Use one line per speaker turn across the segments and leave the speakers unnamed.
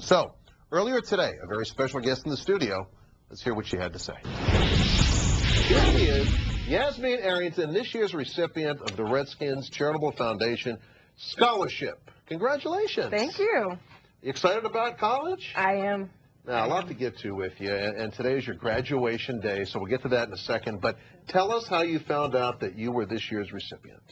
So, earlier today, a very special guest in the studio. Let's hear what she had to say. Here she is, Yasmin Arrington, this year's recipient of the Redskins Charitable Foundation Scholarship. Congratulations.
Thank you.
You excited about college?
I am.
Now, a lot to get to with you, and today is your graduation day, so we'll get to that in a second. But tell us how you found out that you were this year's recipient.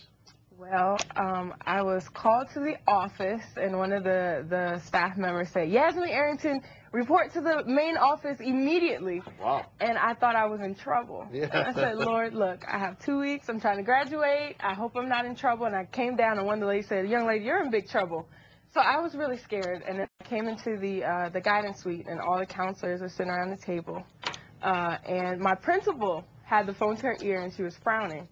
Well, I was called to the office, and one of the staff members said, Yasmin Arrington, report to the main office immediately.
Wow.
And I thought I was in trouble.
Yeah.
And I said, Lord, look, I have 2 weeks. I'm trying to graduate. I hope I'm not in trouble. And I came down, and one of the ladies said, young lady, you're in big trouble. So I was really scared, and then I came into the guidance suite, and all the counselors were sitting around the table. And my principal had the phone to her ear, and she was frowning.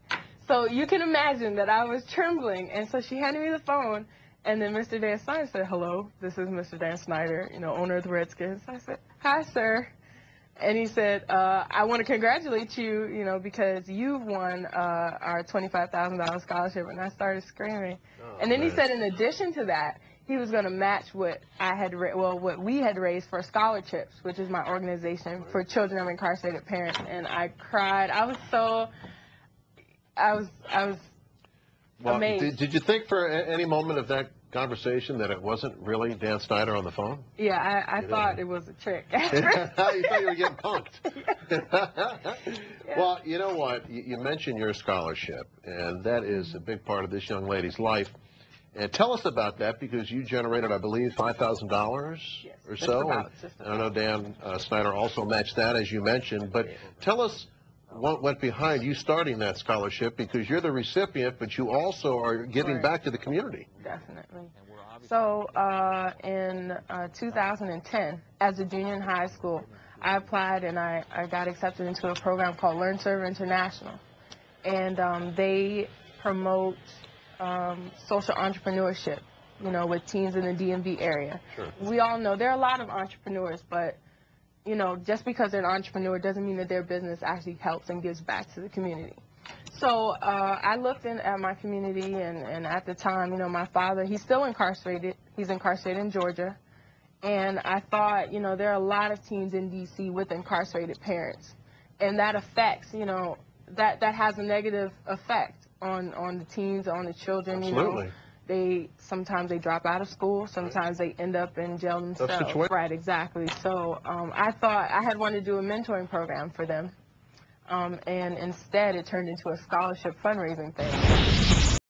So you can imagine that I was trembling, and so she handed me the phone, and then Mr. Dan Snyder said, hello, this is Mr. Dan Snyder, owner of the Redskins. I said, hi, sir. And he said, I want to congratulate you, because you've won our $25,000 scholarship. And I started screaming. Oh, and then he said, in addition to that, he was going to match what what we had raised for scholarships, which is my organization for children of incarcerated parents. And I cried. I was amazed.
Did you think for any moment of that conversation that it wasn't really Dan Snyder on the phone?
Yeah, I thought it was a trick.
You thought you were getting punked.
Yeah.
Well, you know what? You mentioned your scholarship, and that is a big part of this young lady's life. And tell us about that, because you generated, I believe, $5,000 or so.
Just about.
And I know Dan Snyder also matched that, as you mentioned. But tell us what went behind you starting that scholarship, because you're the recipient, but you also are giving back to the community.
Definitely. So in 2010, as a junior in high school, I applied and I got accepted into a program called Learn Serve International. And they promote social entrepreneurship, with teens in the DMV area.
Sure.
We all know there are a lot of entrepreneurs, but just because they're an entrepreneur doesn't mean that their business actually helps and gives back to the community. So I looked at my community, and at the time, my father, he's still incarcerated. He's incarcerated in Georgia. And I thought, there are a lot of teens in D.C. with incarcerated parents. And that affects, that has a negative effect on the teens, on the children.
Absolutely.
Sometimes they drop out of school, sometimes they end up in jail themselves. Right, exactly. So I thought I had wanted to do a mentoring program for them, and instead it turned into a scholarship fundraising thing.